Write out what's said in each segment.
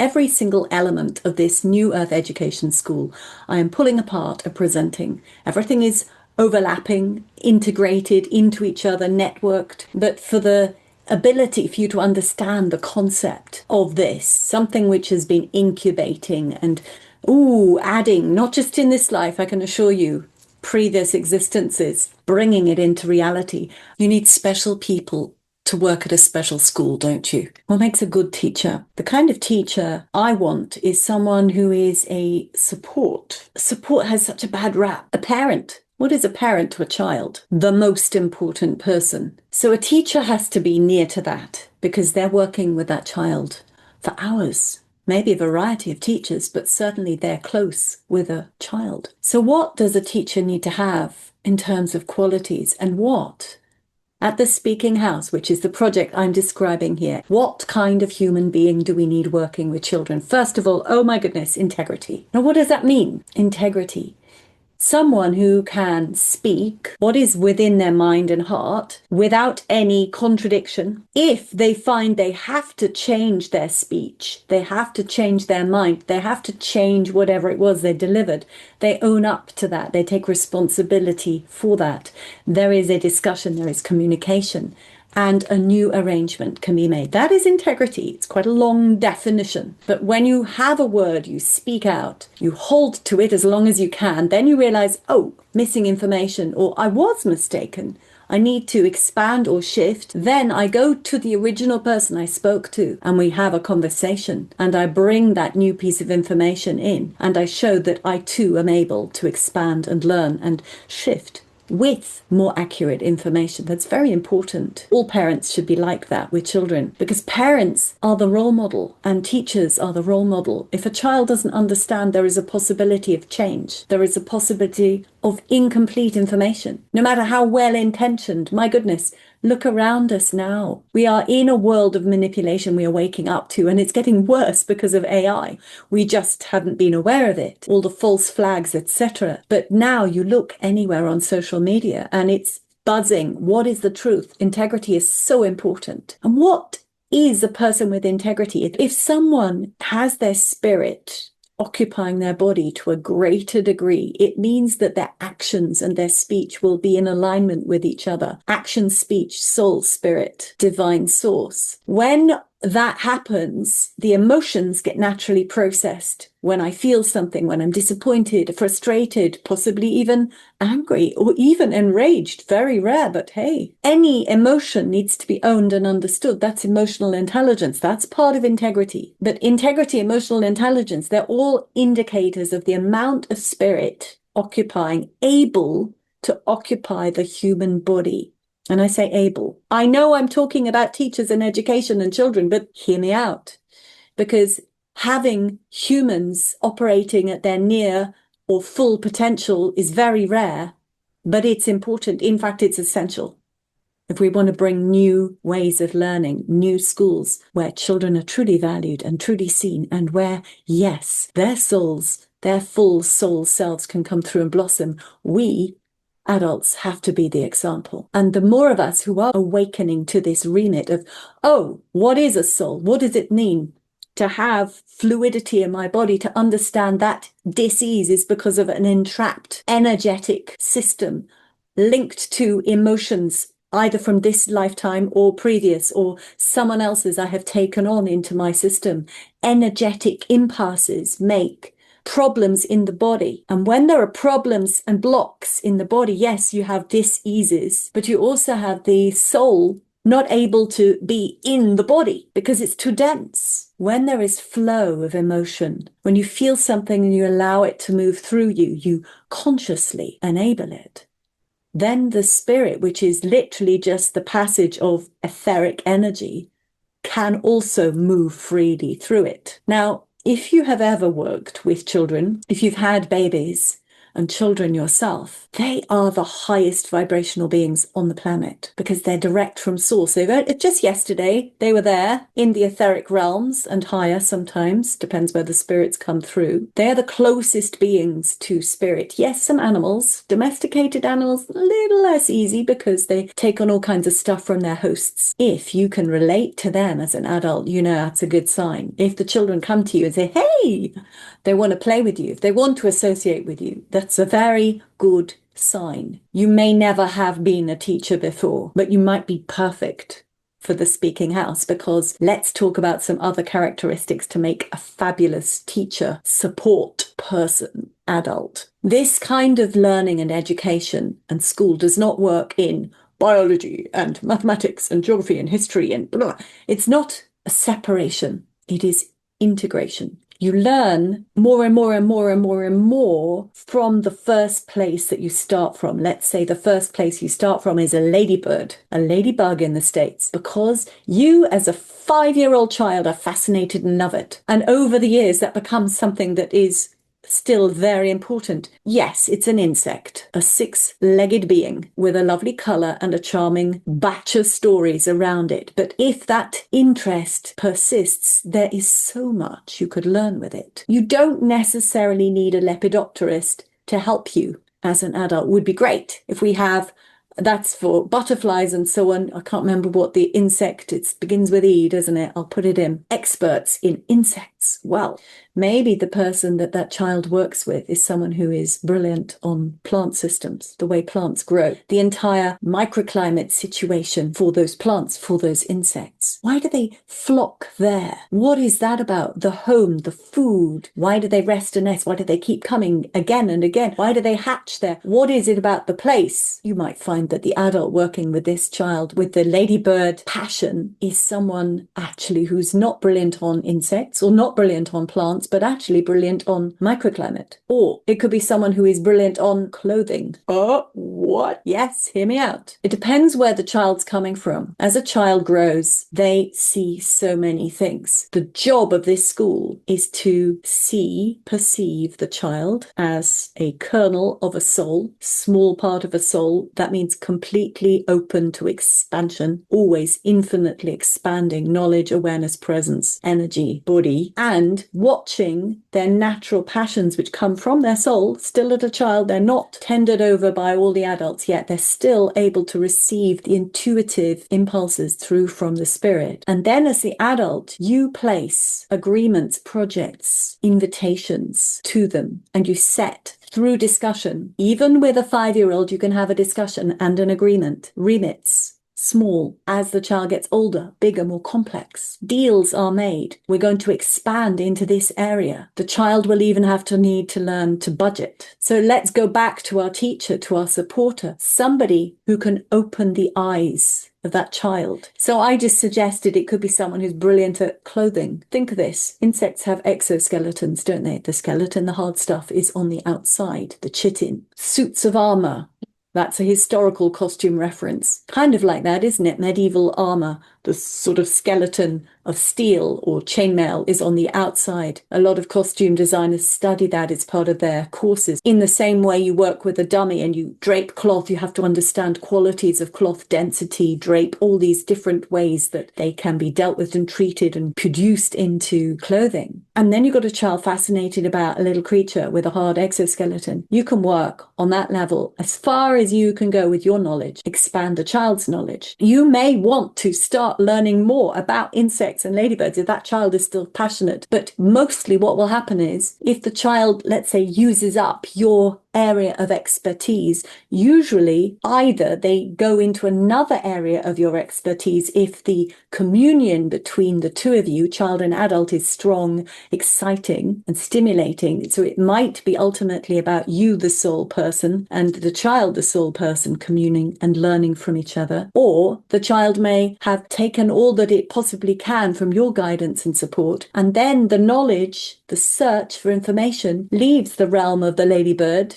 every single element of this New Earth Education School, I am pulling apart and presenting. Everything is overlapping, integrated into each other, networked, but for the ability for you to understand the concept of this, something which has been incubating and adding, not just in this life, I can assure you, previous existences, bringing it into reality. You need special people to work at a special school, don't you? What makes a good teacher? The kind of teacher I want is someone who is a support. Support has such a bad rap. A parent. What is a parent to a child? The most important person. So a teacher has to be near to that because they're working with that child for hours. Maybe a variety of teachers, but certainly they're close with a child. So what does a teacher need to have in terms of qualities, and what? At the Speaking House, which is the project I'm describing here, what kind of human being do we need working with children? First of all, oh my goodness, integrity. Now, what does that mean? Integrity. Someone who can speak what is within their mind and heart without any contradiction. If they find they have to change their speech, they have to change their mind, they have to change whatever it was they delivered, they own up to that. They take responsibility for that. There is a discussion, there is communication, and a new arrangement can be made. That is integrity. It's quite a long definition. But when you have a word, you speak out, you hold to it as long as you can, then you realize, oh, missing information, or I was mistaken. I need to expand or shift. Then I go to the original person I spoke to and we have a conversation, and I bring that new piece of information in, and I show that I too am able to expand and learn and shift with more accurate information. That's very important. All parents should be like that with children, because parents are the role model and teachers are the role model. If a child doesn't understand, there is a possibility of change. There is a possibility of incomplete information, no matter how well intentioned. My goodness, look around us now. We are in a world of manipulation we are waking up to, and it's getting worse because of AI. We just haven't been aware of it, all the false flags, etc. But now you look anywhere on social media and it's buzzing. What is the truth? Integrity is so important. And what is a person with integrity? If someone has their spirit occupying their body to a greater degree, it means that their actions and their speech will be in alignment with each other. Action, speech, soul, spirit, divine source. When that happens, the emotions get naturally processed. When I feel something, when I'm disappointed, frustrated, possibly even angry or even enraged, very rare, but hey, any emotion needs to be owned and understood. That's emotional intelligence. That's part of integrity. But integrity, emotional intelligence, they're all indicators of the amount of spirit able to occupy the human body. And I say able. I know I'm talking about teachers and education and children, but hear me out. Because having humans operating at their near or full potential is very rare, but it's important. In fact, it's essential. If we want to bring new ways of learning, new schools where children are truly valued and truly seen, and where, yes, their souls, their full soul selves can come through and blossom, we adults have to be the example. And the more of us who are awakening to this remit of, oh, what is a soul? What does it mean to have fluidity in my body, to understand that dis-ease is because of an entrapped energetic system linked to emotions, either from this lifetime or previous, or someone else's I have taken on into my system. Energetic impasses make problems in the body. And when there are problems and blocks in the body, yes, you have dis-eases, but you also have the soul not able to be in the body because it's too dense. When there is flow of emotion, when you feel something and you allow it to move through you, you consciously enable it. Then the spirit, which is literally just the passage of etheric energy, can also move freely through it. Now, if you have ever worked with children, if you've had babies, and children yourself, they are the highest vibrational beings on the planet because they're direct from source. So just yesterday, they were there in the etheric realms and higher sometimes, depends where the spirits come through. They're the closest beings to spirit. Yes, some animals, domesticated animals, a little less easy because they take on all kinds of stuff from their hosts. If you can relate to them as an adult, you know that's a good sign. If the children come to you and say, hey, they want to play with you, if they want to associate with you, that's a very good sign. You may never have been a teacher before, but you might be perfect for the speaking house, because let's talk about some other characteristics to make a fabulous teacher, support person, adult. This kind of learning and education and school does not work in biology and mathematics and geography and history and blah. It's not a separation. It is integration. You learn more and more and more and more and more from the first place that you start from. Let's say the first place you start from is a ladybird, a ladybug in the States, because you as a 5-year-old child are fascinated and love it. And over the years, that becomes something that is still very important. Yes, it's an insect, a 6-legged being with a lovely colour and a charming batch of stories around it. But if that interest persists, there is so much you could learn with it. You don't necessarily need a lepidopterist to help you as an adult. Would be great if we have. That's for butterflies and so on. I can't remember what the insect, it begins with E, doesn't it? I'll put it in. Experts in insects. Well, maybe the person that child works with is someone who is brilliant on plant systems, the way plants grow, the entire microclimate situation for those plants, for those insects. Why do they flock there? What is that about? The home, the food. Why do they rest and nest? Why do they keep coming again and again? Why do they hatch there? What is it about the place? You might find that the adult working with this child with the ladybird passion is someone actually who's not brilliant on insects or not brilliant on plants, but actually brilliant on microclimate. Or it could be someone who is brilliant on clothing. Oh, what? Yes, hear me out. It depends where the child's coming from. As a child grows, they see so many things. The job of this school is to perceive the child as a kernel of a soul, small part of a soul. That means completely open to expansion, always infinitely expanding knowledge, awareness, presence, energy, body, and watching their natural passions which come from their soul. Still at a child, they're not tended over by all the adults yet. They're still able to receive the intuitive impulses through from the spirit. And then as the adult, you place agreements, projects, invitations to them, and you set through discussion. Even with a 5-year-old, you can have a discussion and an agreement. Remits. Small. As the child gets older, bigger, more complex. Deals are made. We're going to expand into this area. The child will even have to need to learn to budget. So let's go back to our teacher, to our supporter, somebody who can open the eyes of that child. So I just suggested it could be someone who's brilliant at clothing. Think of this. Insects have exoskeletons, don't they? The skeleton, the hard stuff, is on the outside, the chitin. Suits of armor. That's a historical costume reference. Kind of like that, isn't it? Medieval armor. The sort of skeleton of steel or chainmail is on the outside. A lot of costume designers study that as part of their courses. In the same way you work with a dummy and you drape cloth, you have to understand qualities of cloth, density, drape, all these different ways that they can be dealt with and treated and produced into clothing. And then you've got a child fascinated about a little creature with a hard exoskeleton. You can work on that level as far as you can go with your knowledge, expand a child's knowledge. You may want to start learning more about insects and ladybirds if that child is still passionate. But mostly what will happen is if the child, let's say, uses up your area of expertise, usually either they go into another area of your expertise if the communion between the two of you, child and adult, is strong, exciting and stimulating. So it might be ultimately about you, the soul person, and the child, the soul person, communing and learning from each other. Or the child may have taken all that it possibly can from your guidance and support, and then the knowledge, the search for information leaves the realm of the ladybird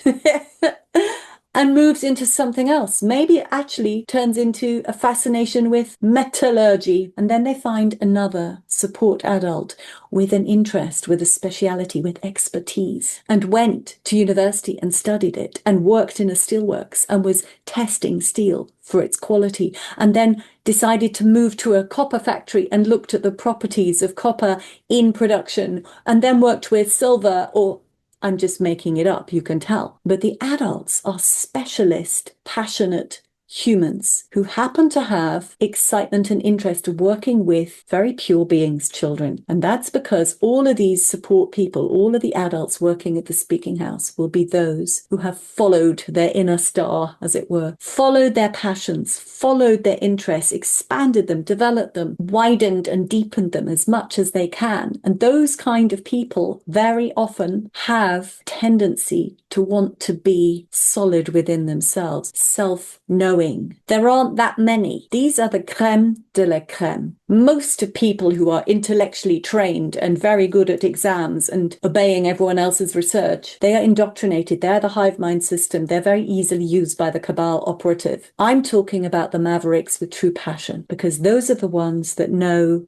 and moves into something else. Maybe it actually turns into a fascination with metallurgy, and then they find another support adult with an interest, with a speciality, with expertise, and went to university and studied it and worked in a steelworks and was testing steel for its quality, and then decided to move to a copper factory and looked at the properties of copper in production, and then worked with silver, or I'm just making it up, you can tell. But the adults are specialist, passionate humans who happen to have excitement and interest working with very pure beings, children. And that's because all of these support people, all of the adults working at the speaking house will be those who have followed their inner star, as it were, followed their passions, followed their interests, expanded them, developed them, widened and deepened them as much as they can. And those kind of people very often have tendency to want to be solid within themselves, self-knowing. There aren't that many. These are the crème de la crème. Most of people who are intellectually trained and very good at exams and obeying everyone else's research, they are indoctrinated. They're the hive mind system. They're very easily used by the cabal operative. I'm talking about the mavericks with true passion, because those are the ones that know,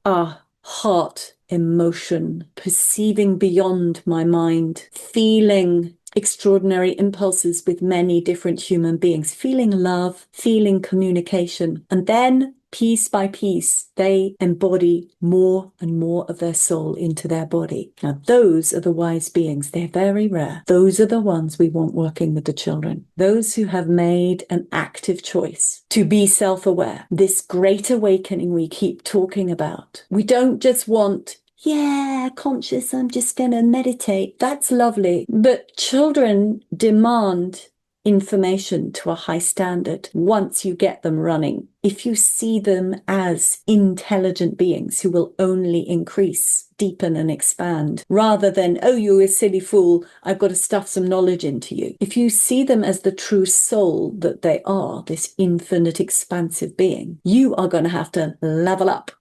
heart, emotion, perceiving beyond my mind, feeling extraordinary impulses with many different human beings, feeling love, feeling communication, and then piece by piece, they embody more and more of their soul into their body. Now, those are the wise beings. They're very rare. Those are the ones we want working with the children. Those who have made an active choice to be self-aware. This great awakening we keep talking about. We don't just want, conscious, I'm just going to meditate. That's lovely. But children demand information to a high standard once you get them running. If you see them as intelligent beings who will only increase, deepen and expand, rather than, oh, you're a silly fool, I've got to stuff some knowledge into you. If you see them as the true soul that they are, this infinite expansive being, you are going to have to level up,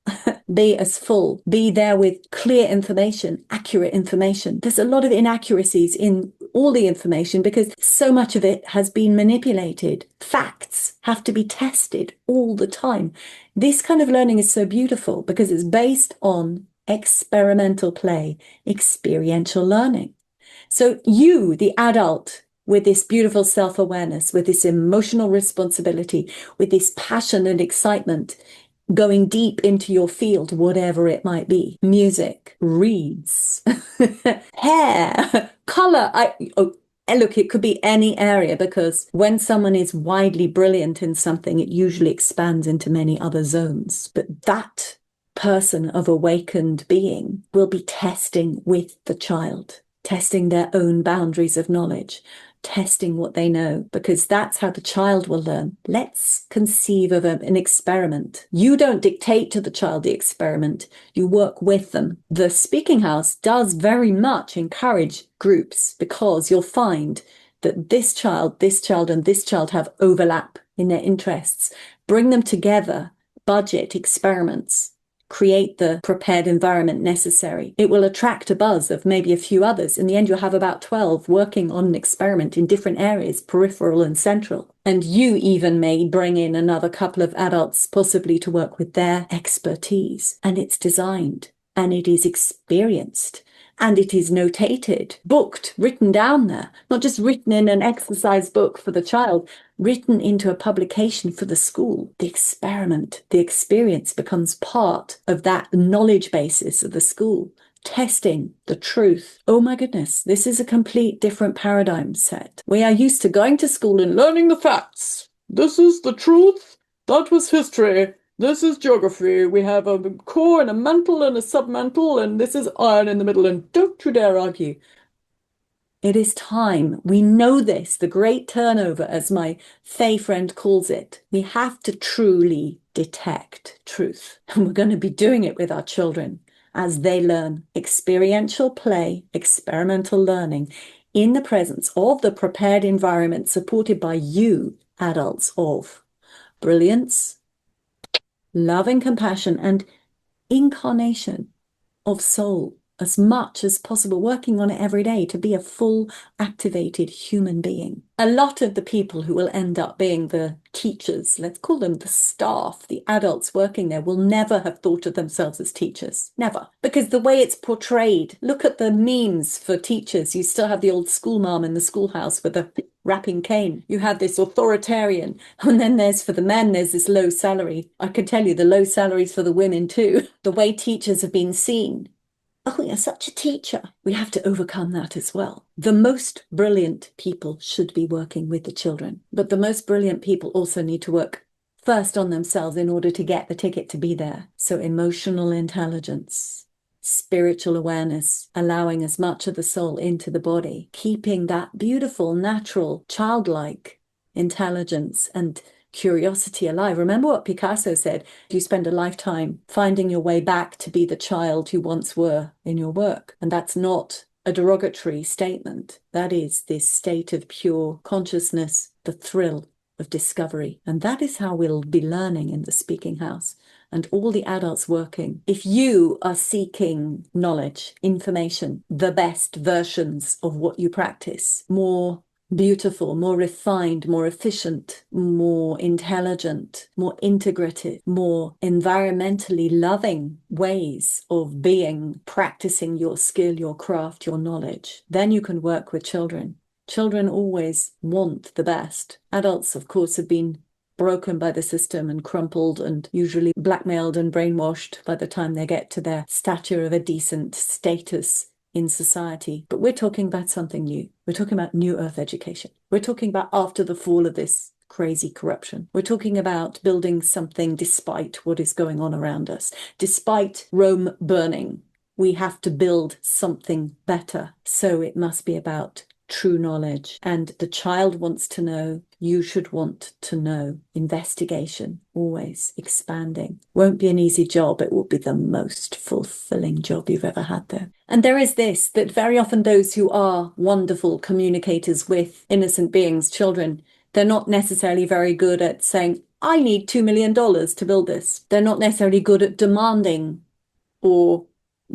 be as full, be there with clear information, accurate information. There's a lot of inaccuracies in all the information because so much of it has been manipulated. Facts have to be tested all the time. This kind of learning is so beautiful because it's based on experimental play, experiential learning. So you, the adult, with this beautiful self-awareness, with this emotional responsibility, with this passion and excitement, going deep into your field, whatever it might be, music, reads, hair, color. And look, it could be any area, because when someone is widely brilliant in something, it usually expands into many other zones. But that person of awakened being will be testing with the child, testing their own boundaries of knowledge, testing what they know, because that's how the child will learn. Let's conceive of an experiment. You don't dictate to the child the experiment, you work with them. The speaking house does very much encourage groups, because you'll find that this child, and this child have overlap in their interests. Bring them together, budget experiments, create the prepared environment necessary. It will attract a buzz of maybe a few others. In the end, you'll have about 12 working on an experiment in different areas, peripheral and central. And you even may bring in another couple of adults, possibly to work with their expertise. And it's designed, and it is experienced, and it is notated, booked, written down there, not just written in an exercise book for the child, written into a publication for the school. The experiment, the experience becomes part of that knowledge basis of the school, testing the truth. Oh my goodness, this is a complete different paradigm set. We are used to going to school and learning the facts. This is the truth. That was history. This is geography. We have a core and a mantle and a submantle, and this is iron in the middle, and don't you dare argue. It is time. We know this, the great turnover, as my Fae friend calls it. We have to truly detect truth. And we're going to be doing it with our children as they learn. Experiential play, experimental learning in the presence of the prepared environment supported by you, adults, of brilliance, love and compassion, and incarnation of soul. as much as possible, working on it every day to be a full, activated human being. A lot of the people who will end up being the teachers, let's call them the staff, the adults working there, will never have thought of themselves as teachers. Never. Because the way it's portrayed, look at the memes for teachers. You still have the old school mom in the schoolhouse with a rapping cane. You have this authoritarian. And then there's, for the men, there's this low salary. I can tell you the low salaries for the women too. The way teachers have been seen. Oh, you're such a teacher. We have to overcome that as well. The most brilliant people should be working with the children, but the most brilliant people also need to work first on themselves in order to get the ticket to be there. So emotional intelligence, spiritual awareness, allowing as much of the soul into the body, keeping that beautiful, natural, childlike intelligence and curiosity alive. Remember what Picasso said, you spend a lifetime finding your way back to be the child you once were in your work. And that's not a derogatory statement. That is this state of pure consciousness, the thrill of discovery. And that is how we'll be learning in the Speaking House. And all the adults working. If you are seeking knowledge, information, the best versions of what you practice, more beautiful, more refined, more efficient, more intelligent, more integrative, more environmentally loving ways of being, practicing your skill, your craft, your knowledge, then you can work with children. Children always want the best. Adults, of course, have been broken by the system and crumpled and usually blackmailed and brainwashed by the time they get to their stature of a decent status in society. But we're talking about something new. We're talking about new earth education. We're talking about after the fall of this crazy corruption. We're talking about building something despite what is going on around us. Despite Rome burning, we have to build something better. So it must be about true knowledge. And the child wants to know, you should want to know. Investigation, always expanding. Won't be an easy job. It will be the most fulfilling job you've ever had though. And there is this, that very often those who are wonderful communicators with innocent beings, children, they're not necessarily very good at saying, I need $2 million to build this. They're not necessarily good at demanding or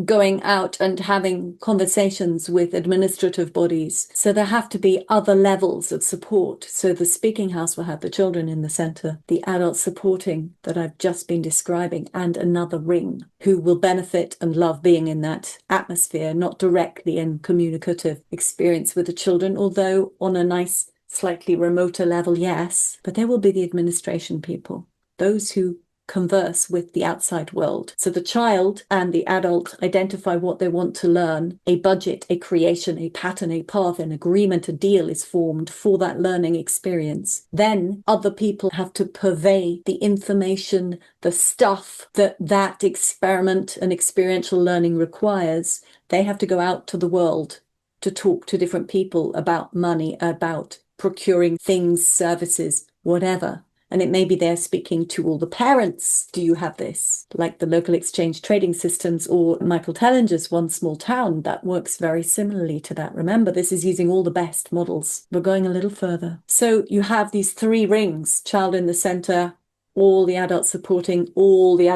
going out and having conversations with administrative bodies. So there have to be other levels of support. So the Speaking House will have the children in the center, the adults supporting that I've just been describing, and another ring who will benefit and love being in that atmosphere, not directly in communicative experience with the children, although on a nice, slightly remoter level, yes. But there will be the administration people, those who converse with the outside world. So the child and the adult identify what they want to learn. A budget, a creation, a pattern, a path, an agreement, a deal is formed for that learning experience. Then other people have to purvey the information, the stuff that that experiment and experiential learning requires. They have to go out to the world to talk to different people about money, about procuring things, services, whatever. And it may be they're speaking to all the parents. Do you have this? Like the local exchange trading systems or Michael Tellinger's One Small Town, that works very similarly to that. Remember, this is using all the best models. We're going a little further. So you have these three rings, child in the center, all the adults supporting the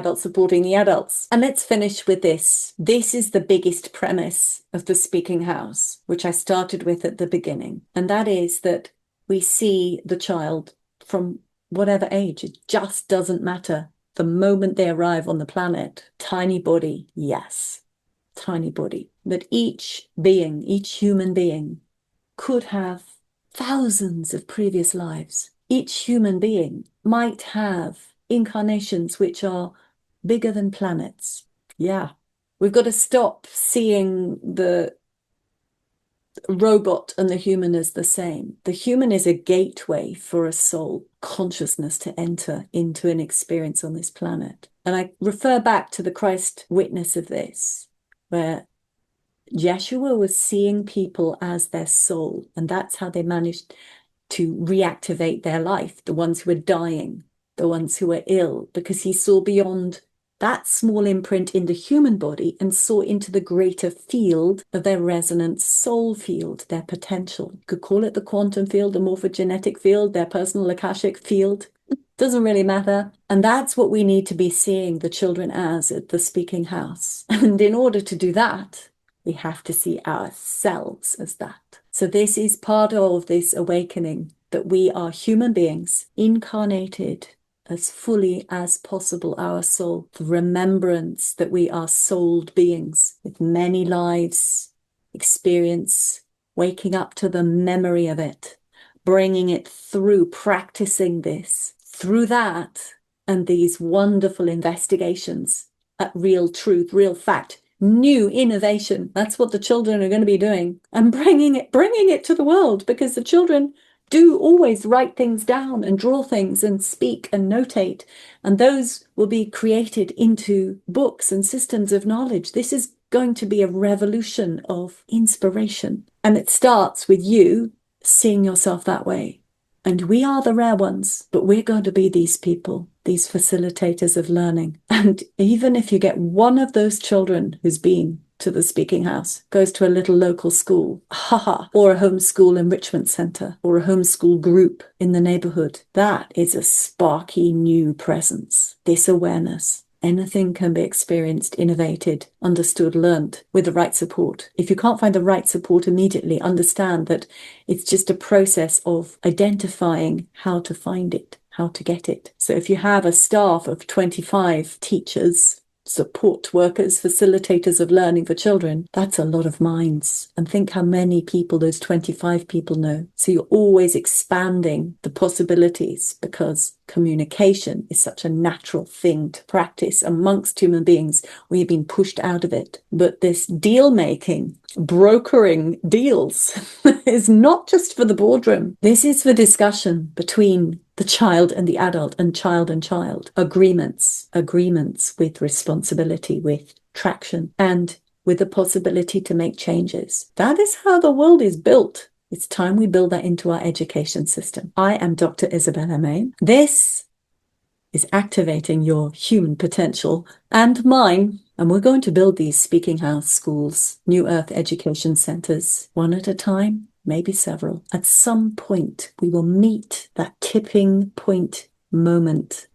adults. And let's finish with this. This is the biggest premise of the Speaking House, which I started with at the beginning. And that is that we see the child from whatever age, it just doesn't matter. The moment they arrive on the planet, tiny body, yes, tiny body. But each being, each human being could have thousands of previous lives. Each human being might have incarnations which are bigger than planets. Yeah, we've got to stop seeing the robot and the human is the same. The human is a gateway for a soul consciousness to enter into an experience on this planet. And I refer back to the Christ witness of this, where Yeshua was seeing people as their soul, and that's how they managed to reactivate their life, the ones who were dying, the ones who were ill, because he saw beyond that small imprint in the human body and saw into the greater field of their resonant soul field, their potential. You could call it the quantum field, the morphogenetic field, their personal akashic field. Doesn't really matter. And that's what we need to be seeing the children as at the Speaking House. And in order to do that, We have to see ourselves as that. So this is part of this awakening, that we are human beings incarnated as fully as possible, our soul, the remembrance that we are souled beings with many lives, experience, waking up to the memory of it, bringing it through, practicing this. Through that and these wonderful investigations at real truth, real fact, new innovation. That's what the children are going to be doing, and bringing it to the world, because the children do always write things down and draw things and speak and notate, and those will be created into books and systems of knowledge. This is going to be a revolution of inspiration, and it starts with you seeing yourself that way. And we are the rare ones, but we're going to be these people, these facilitators of learning. And even if you get one of those children who's been to the speaking house, goes to a little local school, or a homeschool enrichment center, or a homeschool group in the neighborhood, that is a sparky new presence, this awareness. Anything can be experienced, innovated, understood, learnt with the right support. If you can't find the right support immediately, understand that it's just a process of identifying how to find it, how to get it. So if you have a staff of 25 teachers, support workers, facilitators of learning for children, that's a lot of minds. And think how many people those 25 people know. So you're always expanding the possibilities, because communication is such a natural thing to practice amongst human beings. We've been pushed out of it. But this deal making, brokering deals is not just for the boardroom. This is for discussion between the child and the adult, and child and child. Agreements with responsibility, with traction, and with the possibility to make changes. That is how the world is built. It's time we build that into our education system. I am Dr. Isabella May. This is activating your human potential and mine. And we're going to build these speaking house schools, New Earth education centers, one at a time, maybe several. At some point, we will meet that tipping point moment.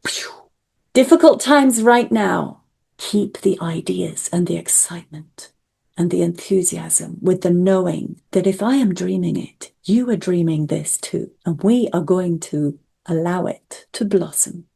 Difficult times right now. Keep the ideas and the excitement and the enthusiasm, with the knowing that if I am dreaming it, you are dreaming this too. And we are going to allow it to blossom.